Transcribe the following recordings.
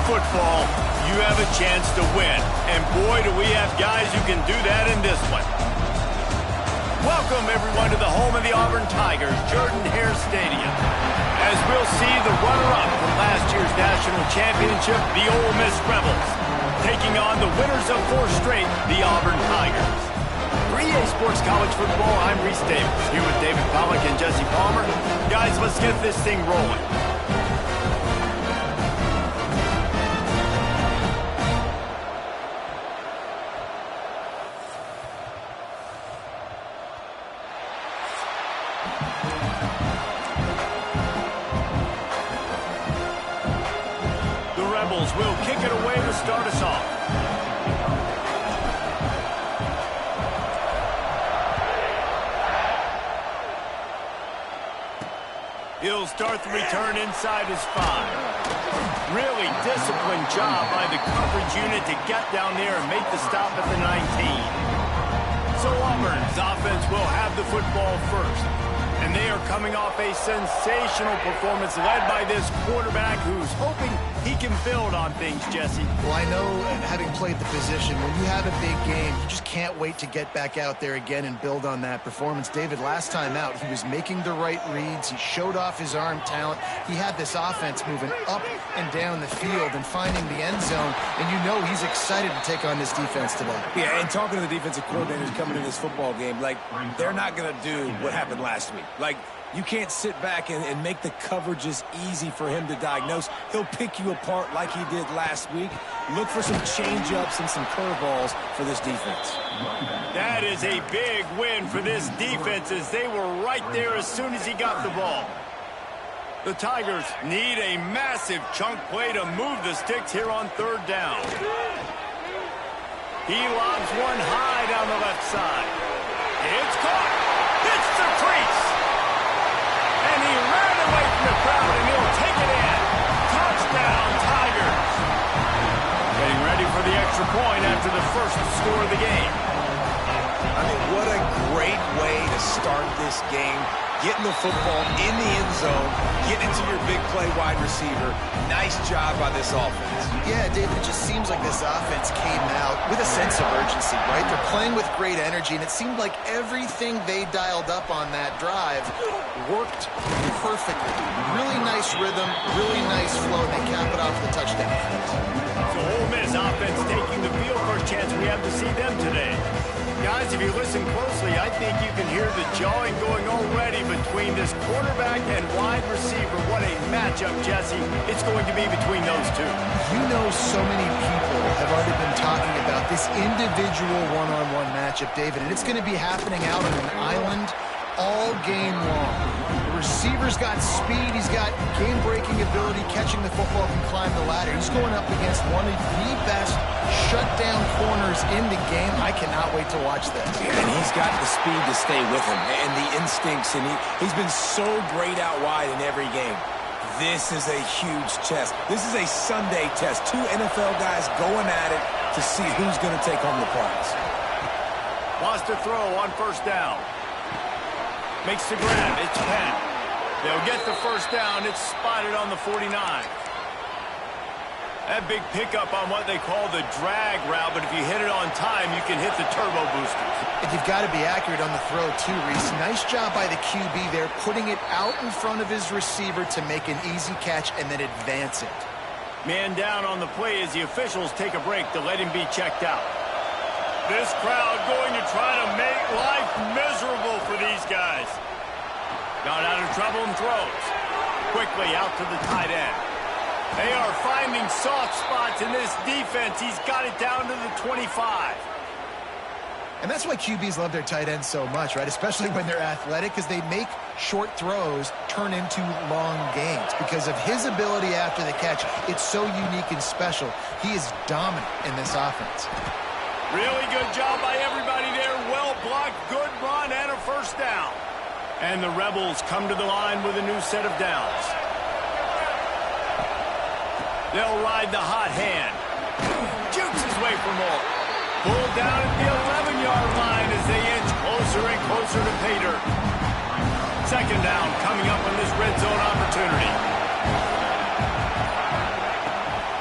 football, you have a chance to win. And boy, do we have guys who can do that in this one. Welcome, everyone, to the home of the Auburn Tigers, Jordan-Hare Stadium. As we'll see the runner-up from last year's national championship, the Ole Miss Rebels, taking on the winners of 4 straight, the Auburn Tigers. For EA Sports College Football, I'm Reese Davis, here with David Pollack and Jesse Palmer. Guys, let's get this thing rolling. Will kick it away to start us off. He'll start the return inside his 5. Really disciplined job by the coverage unit to get down there and make the stop at the 19. So Auburn's offense will have the football first. And they are coming off a sensational performance led by this quarterback who's hoping he can build on things, Jesse. Well, I know, having played the position, when you have a big game, you just can't wait to get back out there again and build on that performance. David, last time out, he was making the right reads. He showed off his arm talent. He had this offense moving up and down the field and finding the end zone. And you know he's excited to take on this defense today. Yeah, and talking to the defensive coordinators coming to this football game, like, they're not going to do what happened last week. Like, you can't sit back and make the coverages easy for him to diagnose. He'll pick you apart like he did last week. Look for some change-ups and some curveballs for this defense. That is a big win for this defense as they were right there as soon as he got the ball. The Tigers need a massive chunk play to move the sticks here on 3rd down. He lobs one high down the left side. It's caught. Hits the crease. And he ran away from the crowd, and he'll take it in. Touchdown, Tigers. Getting ready for the extra point after the first score of the game. I mean, what a great way to start this game. Getting the football in the end zone, getting into your big play wide receiver. Nice job by this offense. Yeah, David, it just seems like this offense came out with a sense of urgency, right? They're playing with great energy, and it seemed like everything they dialed up on that drive worked perfectly. Really nice rhythm, really nice flow, and they cap it off with a touchdown. So Ole Miss offense taking the field for a chance we have to see them today. Guys, if you listen closely, I think you can hear the jawing going already between this quarterback and wide receiver. What a matchup, Jesse. It's going to be between those two. You know, so many people have already been talking about this individual one-on-one matchup, David, and it's going to be happening out on an island all game long. The receiver's got speed. He's got game-breaking ability, catching the football, can climb the ladder. He's going up against one of the best shutdown corners in the game. I cannot wait to watch this. And he's got the speed to stay with him and the instincts, and he's been so great out wide in every game. This is a huge test. This is a Sunday test. 2 NFL guys going at it to see who's going to take home the prize. Wants to throw on 1st down. Makes the grab. It's Penn. They'll get the 1st down. It's spotted on the 49. That big pickup on what they call the drag route, but if you hit it on time, you can hit the turbo boosters. And you've got to be accurate on the throw, too, Reese. Nice job by the QB there, putting it out in front of his receiver to make an easy catch and then advance it. Man down on the play as the officials take a break to let him be checked out. This crowd going to try to make life miserable for these guys. Got out of trouble and throws. Quickly out to the tight end. They are finding soft spots in this defense. He's got it down to the 25. And that's why QBs love their tight ends so much, right? Especially when they're athletic, because they make short throws turn into long gains. Because of his ability after the catch, it's so unique and special. He is dominant in this offense. Really good job by everybody there. Well blocked, good run, and a 1st down. And the Rebels come to the line with a new set of downs. They'll ride the hot hand. Jukes his way for more. Pulled down at the 11-yard line as they inch closer and closer to pay dirt. 2nd down coming up on this red zone opportunity.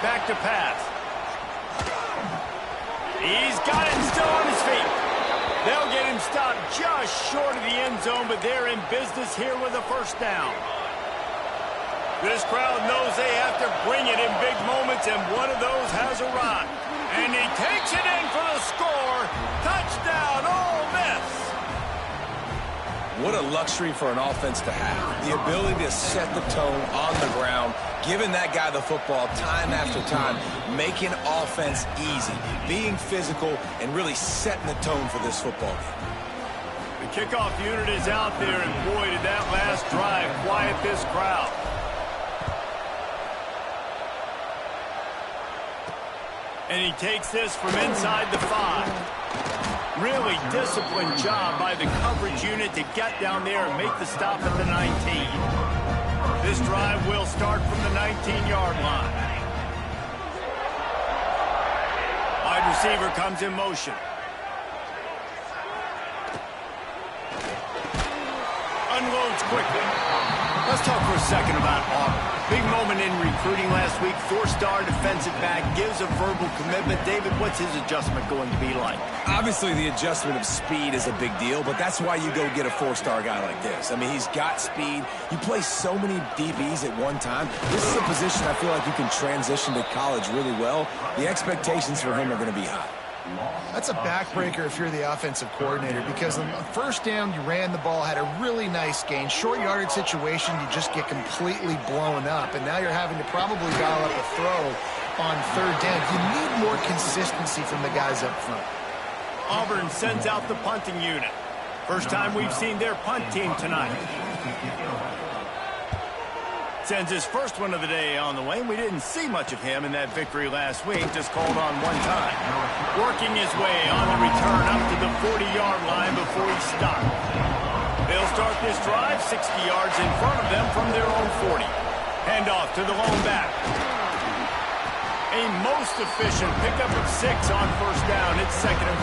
back to pass. He's got it still on his feet. They'll get him stopped just short of the end zone, but they're in business here with a first down. This crowd knows they have to bring it in big moments, and one of those has arrived. And he takes it in for the score. Touchdown, Ole Miss. What a luxury for an offense to have. The ability to set the tone on the ground, giving that guy the football time after time, making offense easy, being physical, and really setting the tone for this football game. The kickoff unit is out there, and boy, did that last drive quiet this crowd. And he takes this from inside the 5. Really disciplined job by the coverage unit to get down there and make the stop at the 19. This drive will start from the 19-yard line. Wide receiver comes in motion. Unloads quickly. Let's talk for a second about Auburn. Big moment in recruiting last week. 4-star defensive back gives a verbal commitment. David, what's his adjustment going to be like? Obviously, the adjustment of speed is a big deal, but that's why you go get a 4-star guy like this. I mean, he's got speed. You play so many DBs at one time. This is a position I feel like you can transition to college really well. The expectations for him are going to be high. That's a backbreaker if you're the offensive coordinator, because on the first down, you ran the ball, had a really nice gain. Short yardage situation, you just get completely blown up, and now you're having to probably dial up a throw on third down. You need more consistency from the guys up front. Auburn sends out the punting unit. First time we've seen their punt team tonight. Sends his first one of the day on the way. We didn't see much of him in that victory last week, just called on one time. Working his way on the return up to the 40-yard line before he stopped. They'll start this drive 60 yards in front of them from their own 40. Handoff to the lone back. A most efficient pickup of 6 on first down. It's 2nd and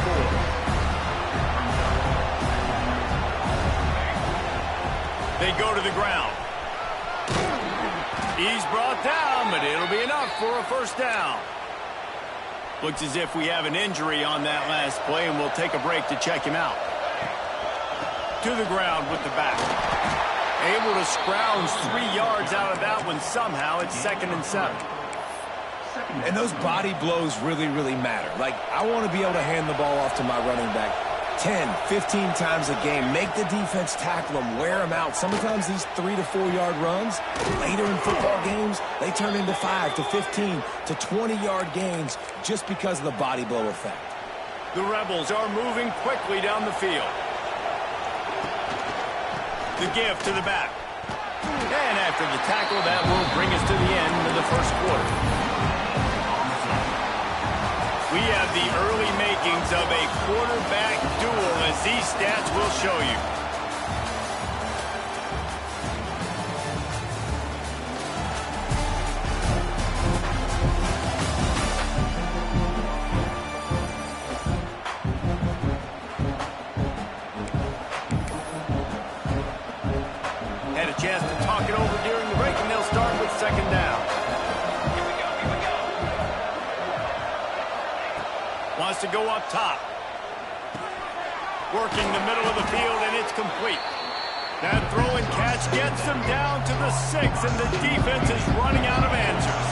4. They go to the ground. He's brought down, but it'll be enough for a first down. Looks as if we have an injury on that last play, and we'll take a break to check him out. To the ground with the back. Able to scrounge 3 yards out of that one somehow. It's 2nd and 7. And those body blows really, really matter. Like, I want to be able to hand the ball off to my running back 10, 15 times a game. Make the defense tackle them, wear them out. Sometimes these 3 to 4 yard runs, later in football games, they turn into 5 to 15 to 20-yard gains just because of the body blow effect. The Rebels are moving quickly down the field. The give to the back. And after the tackle, that will bring us to the end of the first quarter. We have the early makings of a quarterback duel, as these stats will show you. Had a chance to talk it over during the break, and they'll start with 2nd down. Wants to go up top. Working the middle of the field, and it's complete. That throw and catch gets them down to the 6, and the defense is running out of answers.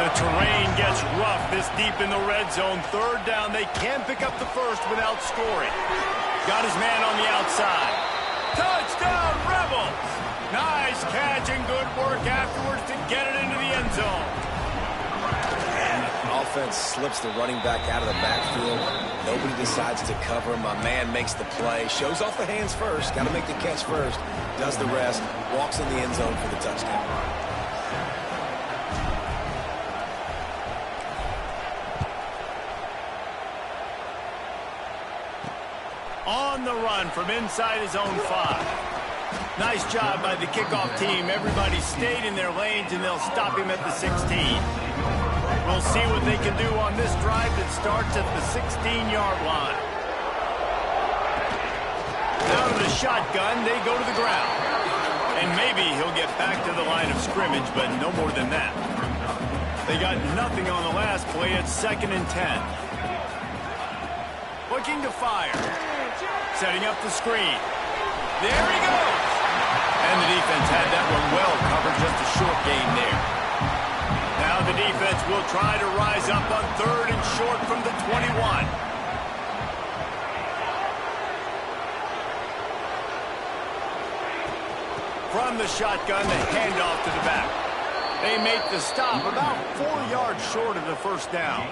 The terrain gets rough this deep in the red zone. 3rd down, they can pick up the first without scoring. Got his man on the outside. Touchdown, Rebels! Nice catch and good work afterwards to get it into the end zone. Offense slips the running back out of the backfield. Nobody decides to cover him. My man makes the play. Shows off the hands first. Got to make the catch first. Does the rest. Walks in the end zone for the touchdown. On the run from inside his own 5. Nice job by the kickoff team. Everybody stayed in their lanes, and they'll stop him at the 16. We'll see what they can do on this drive that starts at the 16-yard line. Out of the shotgun, they go to the ground. And maybe he'll get back to the line of scrimmage, but no more than that. They got nothing on the last play at 2nd and 10. Looking to fire. Setting up the screen. There he goes. And the defense had that one well covered, just a short gain there. Now the defense will try to rise up on 3rd and short from the 21. From the shotgun, the handoff to the back. They make the stop about 4 yards short of the first down.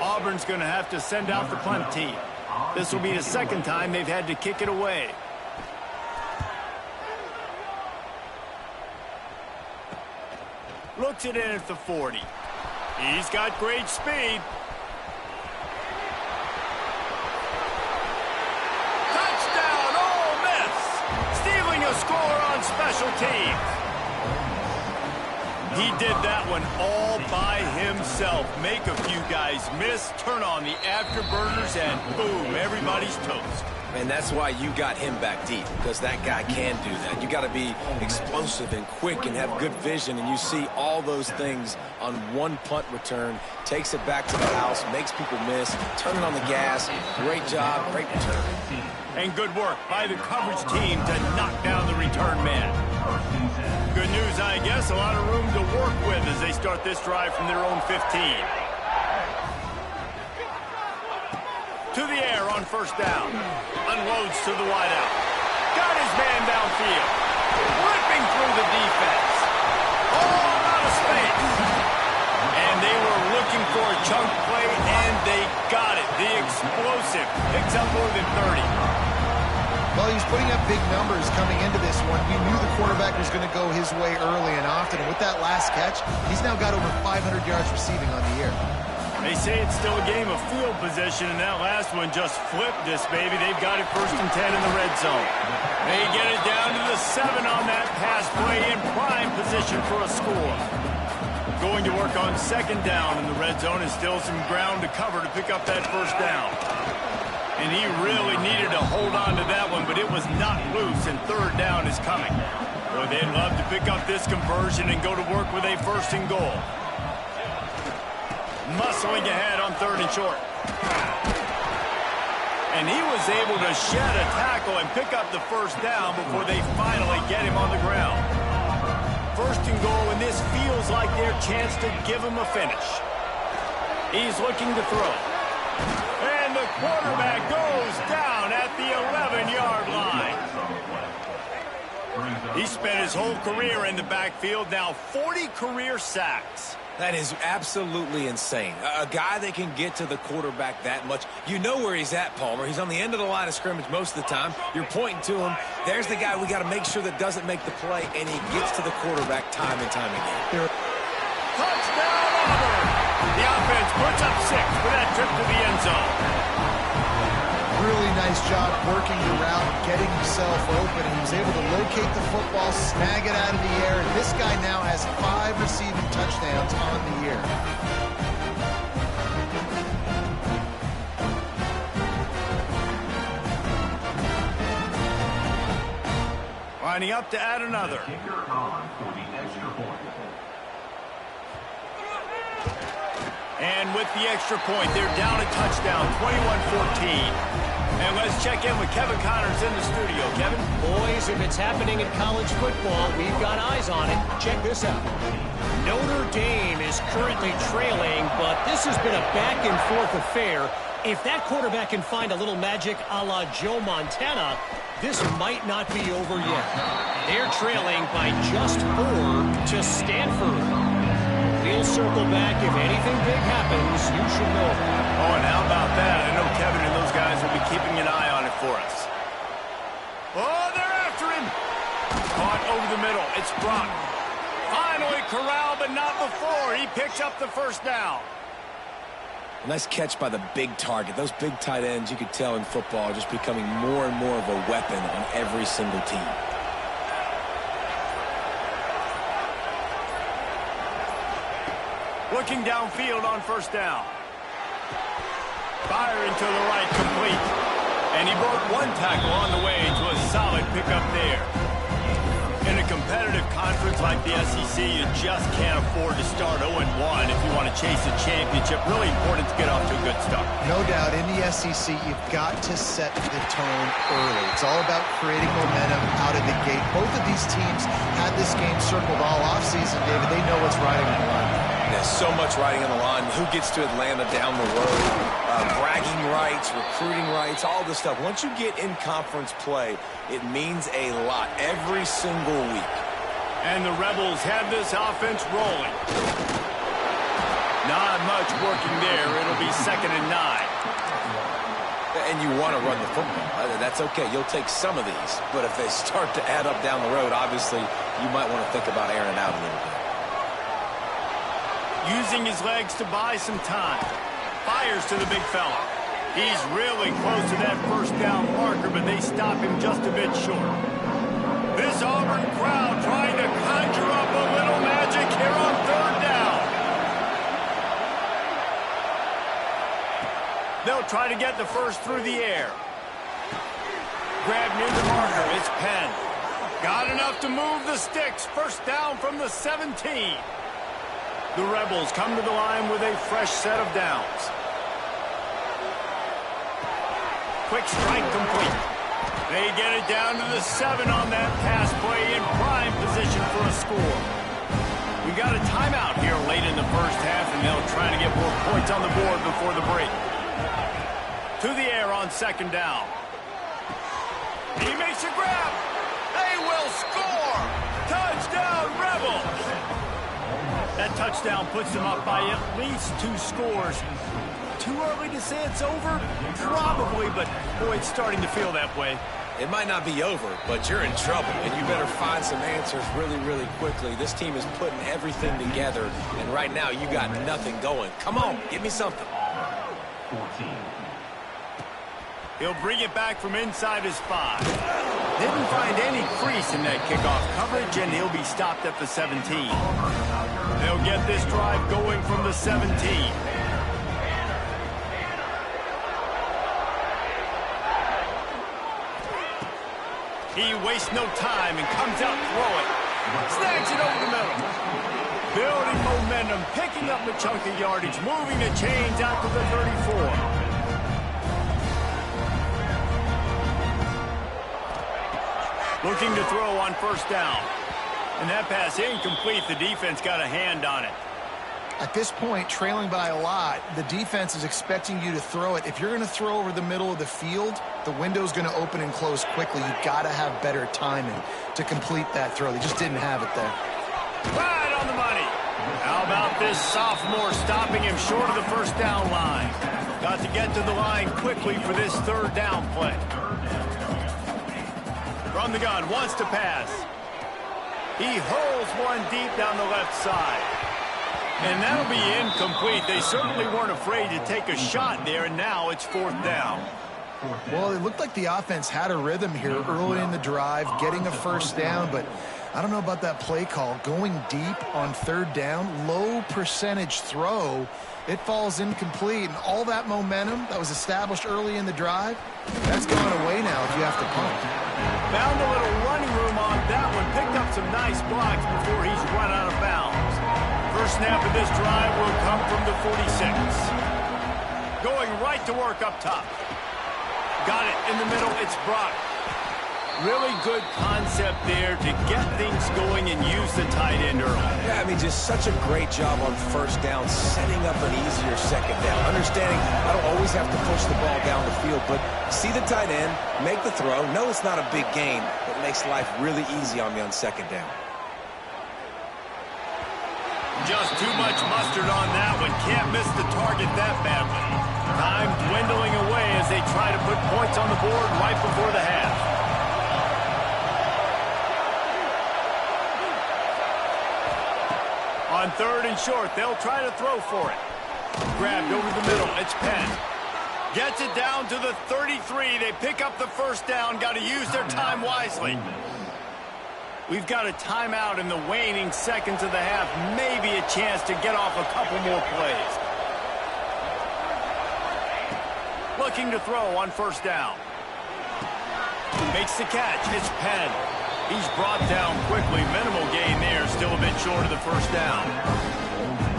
Auburn's going to have to send out the punt team. This will be the 2nd time they've had to kick it away. Looks it in at the 40. He's got great speed. Touchdown, Ole Miss! Stealing a score on special teams. He did that one all by himself. Make a few guys miss, turn on the afterburners, and boom, everybody's toast. And that's why you got him back deep, because that guy can do that. You got to be explosive and quick and have good vision, and you see all those things on one punt return. Takes it back to the house, makes people miss, turning on the gas. Great job, great return. And good work by the coverage team to knock down the return man. Good news, I guess, a lot of room to work with as they start this drive from their own 15. To the air on 1st down. Unloads to the wideout. Got his man downfield. Ripping through the defense. All out of space. And they were looking for a chunk play, and they got it. The explosive picks up more than 30. Well, he's putting up big numbers coming into this one. We knew the quarterback was going to go his way early and often. And with that last catch, he's now got over 500 yards receiving on the year. They say it's still a game of field position, and that last one just flipped this, baby. They've got it 1st and 10 in the red zone. They get it down to the 7 on that pass play in prime position for a score. Going to work on 2nd down in the red zone, and still some ground to cover to pick up that 1st down. And he really needed to hold on to that one, but it was not loose, and 3rd down is coming. Well, they'd love to pick up this conversion and go to work with a 1st and goal. Muscling ahead on 3rd and short. And he was able to shed a tackle and pick up the 1st down before they finally get him on the ground. 1st and goal, and this feels like their chance to give him a finish. He's looking to throw. And the quarterback goes down at the 11-yard line. He spent his whole career in the backfield, now 40 career sacks. That is absolutely insane. A guy that can get to the quarterback that much. You know where he's at, Palmer. He's on the end of the line of scrimmage most of the time. You're pointing to him. There's the guy we got to make sure that doesn't make the play, and he gets to the quarterback time and time again. Touchdown, Auburn! The offense puts up 6 for that trip to the end zone. Really nice job working the route, getting himself open, and he was able to locate the football, snag it out of the air, and this guy now has 5 receiving touchdowns on the year. Lining up to add another. And with the extra point, they're down a touchdown, 21-14. And let's check in with Kevin Connors in the studio. Kevin? Boys, if it's happening in college football, we've got eyes on it. Check this out. Notre Dame is currently trailing, but this has been a back-and-forth affair. If that quarterback can find a little magic a la Joe Montana, this might not be over yet. They're trailing by just 4 to Stanford. We'll circle back. If anything big happens, you should know. Oh, and how about that? I know Kevin and those guys will be keeping an eye on it for us. Oh, they're after him. Caught over the middle. It's Brock. Finally corralled, but not before. He picks up the 1st down. Nice catch by the big target. Those big tight ends, you could tell in football, are just becoming more and more of a weapon on every single team. Looking downfield on 1st down. Firing to the right, complete. And he broke one tackle on the way to a solid pickup there. In a competitive conference like the SEC, you just can't afford to start 0-1 if you want to chase a championship. Really important to get off to a good start. No doubt, in the SEC, you've got to set the tone early. It's all about creating momentum out of the gate. Both of these teams had this game circled all offseason, David. They know what's riding on the line. There's so much riding on the line. Who gets to Atlanta down the road? Bragging rights, recruiting rights, all this stuff. Once you get in conference play, it means a lot every single week. And the Rebels have this offense rolling. Not much working there. It'll be 2nd and 9. And you want to run the football. That's okay. You'll take some of these. But if they start to add up down the road, obviously, you might want to think about airing it out a little bit. Using his legs to buy some time. Fires to the big fella. He's really close to that first down marker, but they stop him just a bit short. This Auburn crowd trying to conjure up a little magic here on 3rd down. They'll try to get the first through the air. Grabbed near the marker. It's Penn. Got enough to move the sticks. First down from the 17. The Rebels come to the line with a fresh set of downs. Quick strike complete. They get it down to the 7 on that pass play in prime position for a score. We got a timeout here late in the first half, and they'll try to get more points on the board before the break. To the air on 2nd down. He makes a grab. They will score. Touchdown, Rebels. That touchdown puts them up by at least 2 scores. Too early to say it's over? Probably, but boy, it's starting to feel that way. It might not be over, but you're in trouble, and you better find some answers really, really quickly. This team is putting everything together, and right now you got nothing going. Come on, give me something. 14. He'll bring it back from inside his 5. Didn't find any crease in that kickoff coverage, and he'll be stopped at the 17. They'll get this drive going from the 17. He wastes no time and comes out throwing. Snags it over the middle. Building momentum, picking up a chunk of yardage, moving the chains out to the 34. Looking to throw on 1st down. And that pass incomplete. The defense got a hand on it. At this point, trailing by a lot, the defense is expecting you to throw it. If you're going to throw over the middle of the field, the window's going to open and close quickly. You've got to have better timing to complete that throw. They just didn't have it there. Right on the money. How about this sophomore stopping him short of the 1st down line? Got to get to the line quickly for this 3rd down play. From the gun, wants to pass. He hurls one deep down the left side. And that'll be incomplete. They certainly weren't afraid to take a shot there, and now it's 4th down. Well, it looked like the offense had a rhythm here early in the drive, getting a 1st down, but I don't know about that play call. Going deep on 3rd down, low percentage throw, it falls incomplete, and all that momentum that was established early in the drive, that's gone away now if you have to punt. Found a little running room on that one, picked up some nice blocks before he's run out of bounds. First snap of this drive will come from the 46. Going right to work up top. Got it in the middle. It's Brock. Really good concept there to get things going and use the tight end early. Yeah, I mean, just such a great job on 1st down, setting up an easier 2nd down. Understanding I don't always have to push the ball down the field, but see the tight end, make the throw. No, it's not a big gain, but makes life really easy on me on 2nd down. Just too much mustard on that one. Can't miss the target that badly. Time dwindling away as they try to put points on the board right before the half. On 3rd and short, they'll try to throw for it. Grabbed over the middle. It's Penn. Gets it down to the 33. They pick up the 1st down. Got to use their time wisely. We've got a timeout in the waning seconds of the half. Maybe a chance to get off a couple more plays. Looking to throw on 1st down. Makes the catch. It's Penn. He's brought down quickly. Minimal gain there. Still a bit short of the first down.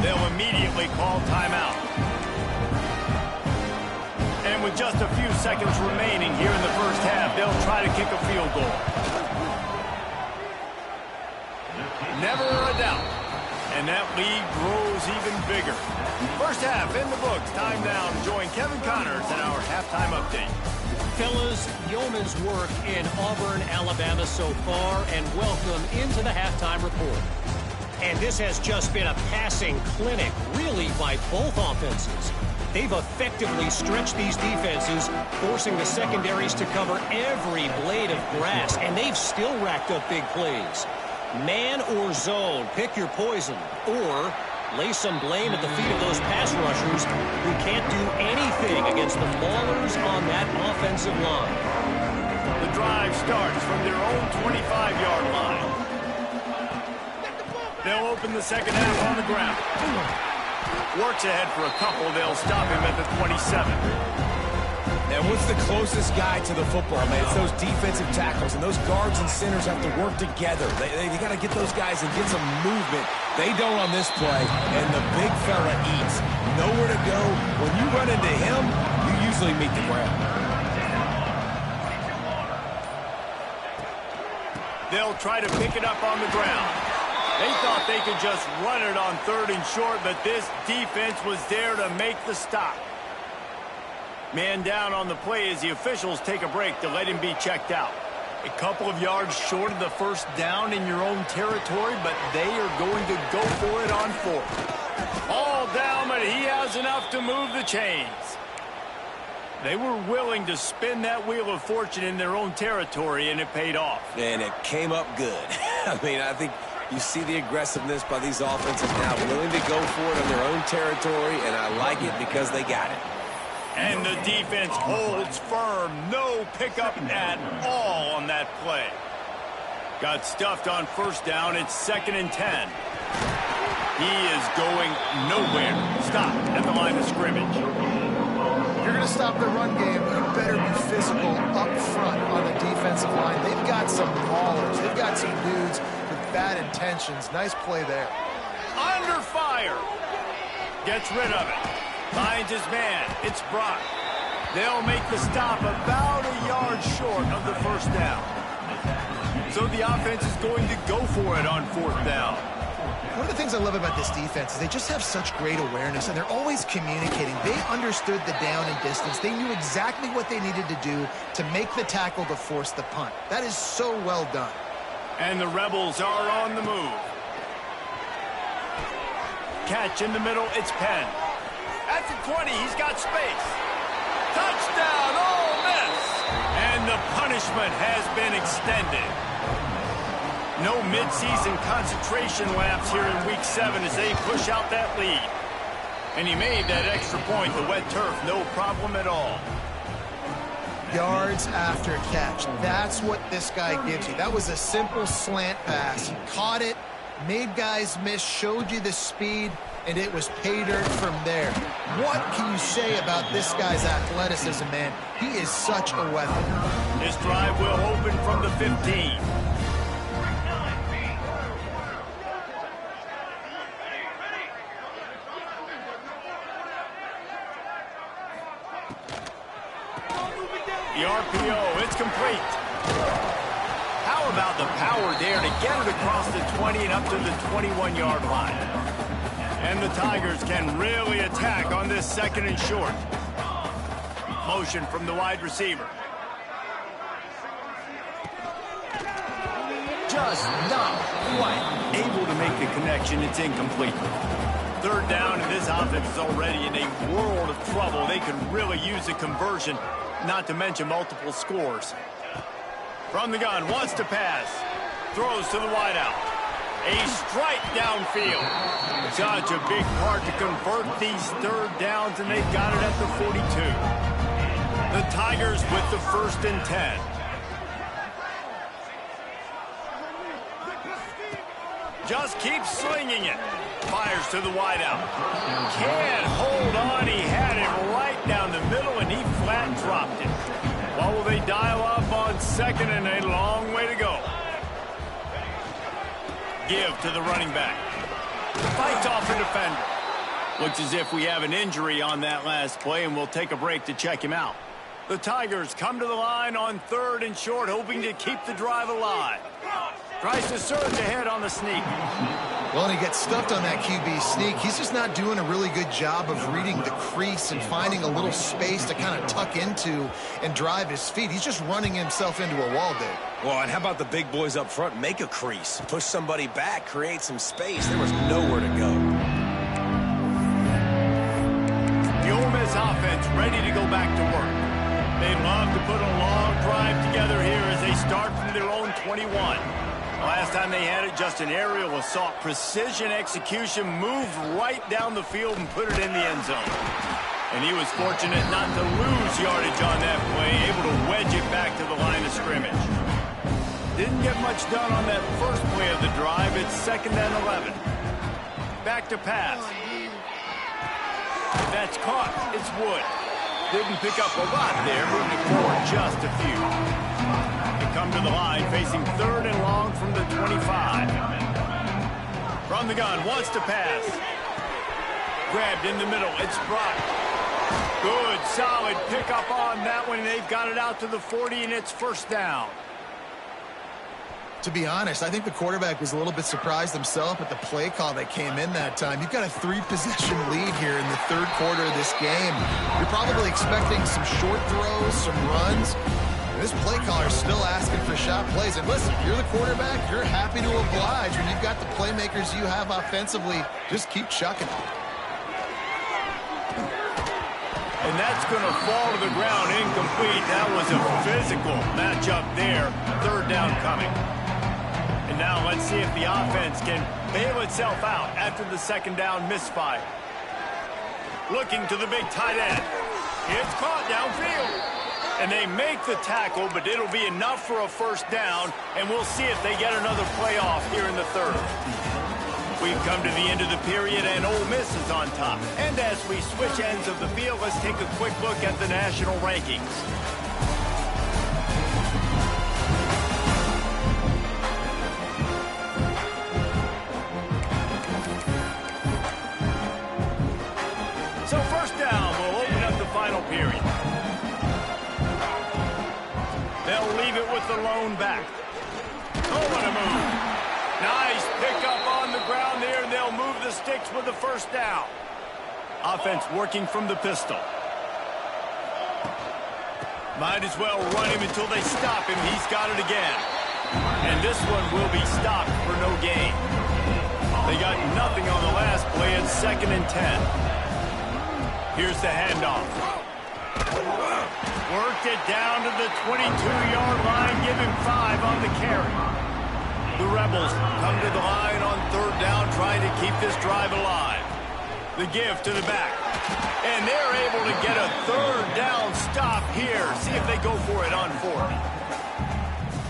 They'll immediately call timeout. And with just a few seconds remaining here in the first half, they'll try to kick a field goal. Never a doubt. And that lead grows even bigger. First half in the books. Time now to join Kevin Connors in our halftime update. Fellas, yeoman's work in Auburn, Alabama so far, and welcome into the halftime report. And this has just been a passing clinic, really, by both offenses. They've effectively stretched these defenses, forcing the secondaries to cover every blade of grass, and they've still racked up big plays. Man or zone, pick your poison, or lay some blame at the feet of those pass rushers who can't do anything against the ballers on that offensive line. The drive starts from their own 25-yard line. They'll open the second half on the ground. Works ahead for a couple. They'll stop him at the 27. And what's the closest guy to the football, man? It's those defensive tackles, and those guards and centers have to work together. They got to get those guys and get some movement. They don't on this play, and the big fella eats. Nowhere to go. When you run into him, you usually meet the ground. They'll try to pick it up on the ground. They thought they could just run it on 3rd and short, but this defense was there to make the stop. Man down on the play as the officials take a break to let him be checked out. A couple of yards short of the first down in your own territory, but they are going to go for it on 4th. All down, but he has enough to move the chains. They were willing to spin that wheel of fortune in their own territory, and it paid off. And it came up good. I mean, I think you see the aggressiveness by these offenses now, willing to go for it in their own territory, and I like it because they got it. And the defense holds firm. No pickup at all on that play. Got stuffed on first down. It's 2nd and 10. He is going nowhere. Stop at the line of scrimmage. If you're going to stop the run game, you better be physical up front on the defensive line. They've got some maulers. They've got some dudes with bad intentions. Nice play there. Under fire. Gets rid of it. Finds his man. It's Brock. They'll make the stop about a yard short of the first down. So the offense is going to go for it on 4th down. One of the things I love about this defense is they just have such great awareness, and they're always communicating. They understood the down and distance. They knew exactly what they needed to do to make the tackle to force the punt. That is so well done. And the Rebels are on the move. Catch in the middle. It's Penn. At the 20, he's got space. Touchdown, Ole Miss! And the punishment has been extended. No midseason concentration laps here in Week 7 as they push out that lead. And he made that extra point, the wet turf, no problem at all. Yards after catch. That's what this guy gives you. That was a simple slant pass. He caught it, made guys miss, showed you the speed, and it was pay dirt from there. What can you say about this guy's athleticism, man? He is such a weapon. This drive will open from the 15. The RPO, it's complete. How about the power there to get it across the 20 and up to the 21-yard line? And the Tigers can really attack on this 2nd and short. Motion from the wide receiver. Just not quite able to make the connection. It's incomplete. 3rd down, and this offense is already in a world of trouble. They could really use a conversion, not to mention multiple scores. From the gun, wants to pass. Throws to the wideout. A strike downfield. Such a big part to convert these 3rd downs, and they've got it at the 42. The Tigers with the 1st and 10. Just keeps slinging it. Fires to the wideout. Can't hold on. He had it right down the middle, and he flat dropped it. What will they dial up on 2nd and a long way to go? give to the running back. Fights off a defender. Looks as if we have an injury on that last play, and we'll take a break to check him out. The Tigers come to the line on 3rd and short, hoping to keep the drive alive. Tries to surge ahead on the sneak. Well, and he gets stuffed on that QB sneak. He's just not doing a really good job of reading the crease and finding a little space to kind of tuck into and drive his feet. He's just running himself into a wall, Dave. Well, and how about the big boys up front? Make a crease. Push somebody back. Create some space. There was nowhere to go. The Ole Miss offense ready to go back to work. They love to put a long drive together here as they start from their own 21. Last time they had it, just an aerial assault. Precision execution, moved right down the field and put it in the end zone. And he was fortunate not to lose yardage on that play, able to wedge it back to the line of scrimmage. Didn't get much done on that first play of the drive. It's 2nd and 11. Back to pass. That's caught. It's Wood. Didn't pick up a lot there, moving it forward just a few. They come to the line, facing 3rd and long from the 25. From the gun, wants to pass. Grabbed in the middle, it's Brock. Good, solid pickup on that one. They've got it out to the 40, and it's 1st down. To be honest, I think the quarterback was a little bit surprised himself at the play call that came in that time. You've got a 3-possession lead here in the 3rd quarter of this game. You're probably expecting some short throws, some runs. This play caller is still asking for shot plays. And listen, if you're the quarterback, you're happy to oblige. When you've got the playmakers you have offensively, just keep chucking it. And that's going to fall to the ground incomplete. That was a physical matchup there. 3rd down coming. And now let's see if the offense can bail itself out after the 2nd down misfire. Looking to the big tight end. It's caught downfield. And they make the tackle, but it'll be enough for a 1st down, and we'll see if they get another play off here in the 3rd. We've come to the end of the period, and Ole Miss is on top. And as we switch ends of the field, let's take a quick look at the national rankings. So 1st down, we'll open up the final period. They'll leave it with the lone back. Oh, what a move. Nice pickup on the ground there, and they'll move the sticks with the 1st down. Offense working from the pistol. Might as well run him until they stop him. He's got it again. And this one will be stopped for no gain. They got nothing on the last play. It's 2nd and 10. Here's the handoff. Worked it down to the 22-yard line. Give him 5 on the carry. The Rebels come to the line on 3rd down, trying to keep this drive alive. The give to the back. And they're able to get a 3rd down stop here. See if they go for it on 4th.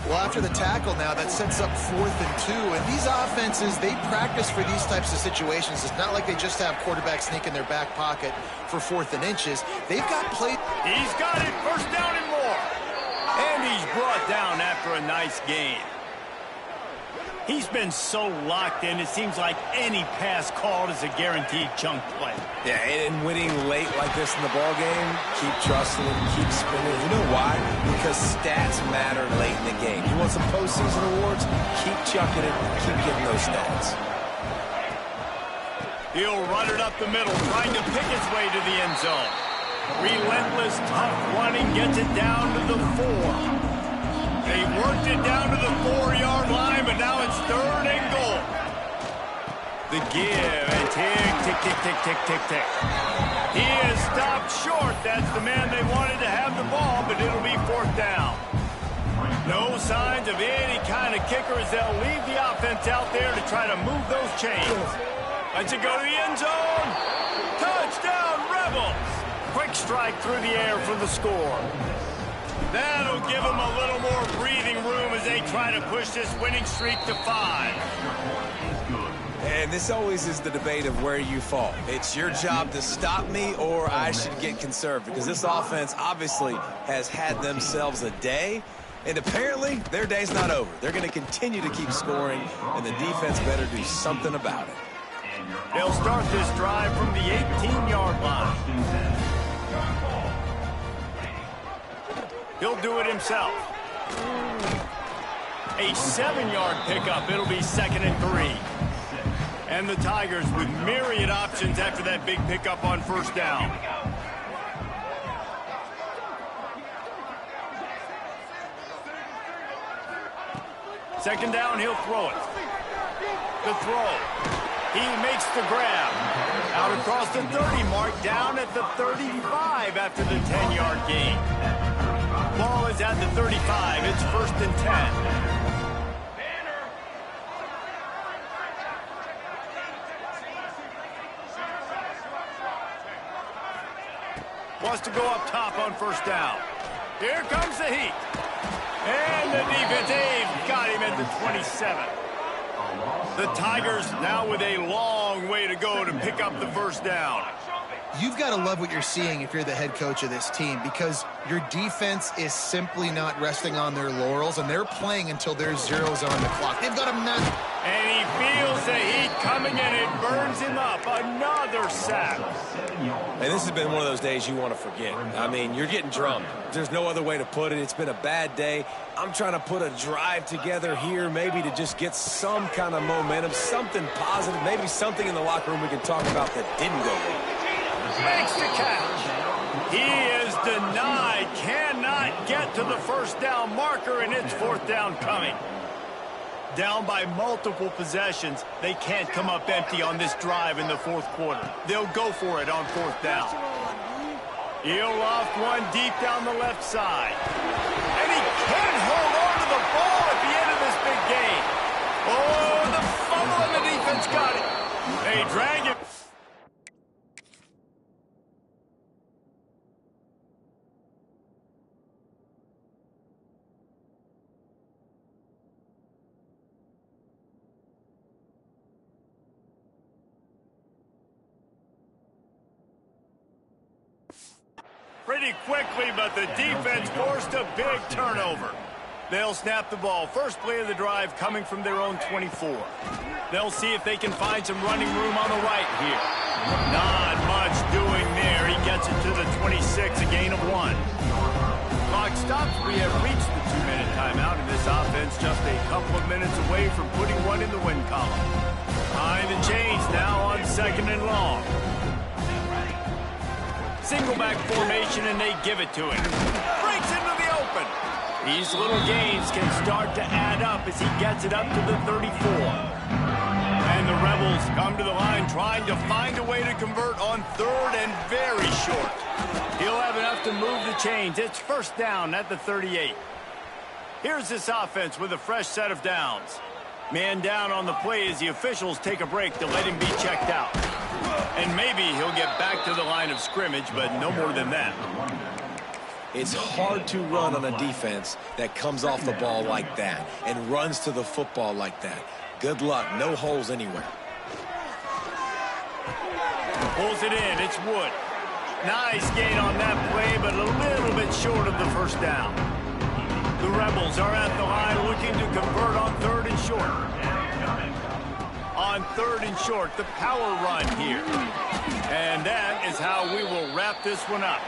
Well, after the tackle now, that sets up 4th and 2. And these offenses, they practice for these types of situations. It's not like they just have quarterbacks sneak in their back pocket for 4th and inches. They've got play. He's got it. 1st down and more. And he's brought down after a nice gain. He's been so locked in, it seems like any pass called is a guaranteed chunk play. Yeah, and winning late like this in the ball game, keep trusting him, keep spinning. You know why? Because stats matter late in the game. You want some postseason awards? Keep chucking it, keep getting those stats. He'll run it up the middle, trying to pick his way to the end zone. Relentless, tough running, gets it down to the 4. They worked it down to the 4-yard line, but now it's 3rd and goal. The give, and tick, tick, tick, tick, tick, tick, tick. He is stopped short. That's the man they wanted to have the ball, but it'll be 4th down. No signs of any kind of kicker as they'll leave the offense out there to try to move those chains. Let's it go to the end zone. Touchdown, Rebels. Quick strike through the air for the score. That'll give them a little more breathing room as they try to push this winning streak to 5. And this always is the debate of where you fall. It's your job to stop me, or I should get conservative, because this offense obviously has had themselves a day, And apparently, their day's not over. They're going to continue to keep scoring, and the defense better do something about it. They'll start this drive from the 18-yard line. He'll do it himself. A 7-yard pickup. It'll be 2nd and 3. And the Tigers with myriad options after that big pickup on first down. Second down, he'll throw it. The throw. He makes the grab. Out across the 30 mark, down at the 35 after the 10-yard gain. Ball is at the 35. It's 1st and 10. Wants to go up top on first down. Here comes the heat. And the defense, they've got him at the 27. The Tigers now with a long way to go to pick up the first down. You've got to love what you're seeing if you're the head coach of this team, because your defense is simply not resting on their laurels, and they're playing until there's zeros on the clock. They've got a man. And he feels the heat coming, and it burns him up. Another sack. And this has been one of those days you want to forget. I mean, you're getting drummed. There's no other way to put it. It's been a bad day. I'm trying to put a drive together here, maybe to just get some kind of momentum, something positive, maybe something in the locker room we can talk about that didn't go wrong. Makes the catch. He is denied. Cannot get to the first down marker, and it's 4th down coming. Down by multiple possessions. They can't come up empty on this drive in the 4th quarter. They'll go for it on 4th down. He'll loft one deep down the left side. And he can't hold on to the ball at the end of this big game. Oh, the fumble, and the defense got it. They drag it. Pretty quickly, but the defense forced a big turnover. They'll snap the ball. First play of the drive coming from their own 24. They'll see if they can find some running room on the right here. Not much doing there. He gets it to the 26, a gain of 1. Clock stops. We have reached the 2-minute timeout, and this offense just a couple of minutes away from putting one in the win column. Behind the chains now on 2nd and long. Single back formation, and they give it to him. Breaks into the open. These little gains can start to add up as he gets it up to the 34. And the Rebels come to the line trying to find a way to convert on 3rd and very short. He'll have enough to move the chains. It's 1st down at the 38. Here's this offense with a fresh set of downs. Man down on the play as the officials take a break to let him be checked out. And maybe he'll get back to the line of scrimmage, but no more than that. It's hard to run on a defense that comes off the ball like that and runs to the football like that. Good luck. No holes anywhere. Pulls it in. It's Wood. Nice gain on that play, but a little bit short of the first down. The Rebels are at the line looking to convert on 3rd and short. On 3rd and short, the power run here. And that is how we will wrap this one up.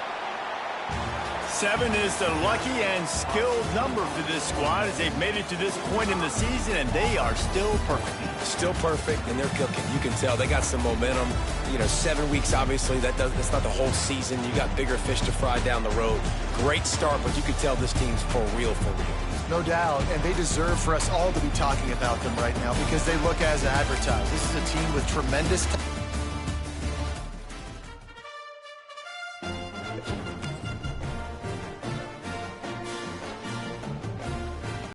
7 is the lucky and skilled number for this squad as they've made it to this point in the season, and they are still perfect. Still perfect, and they're cooking. You can tell they got some momentum. You know, 7 weeks, obviously, that's not the whole season. You got bigger fish to fry down the road. Great start, but you can tell this team's for real, for real. No doubt, and they deserve for us all to be talking about them right now because they look as advertised. This is a team with tremendous talent.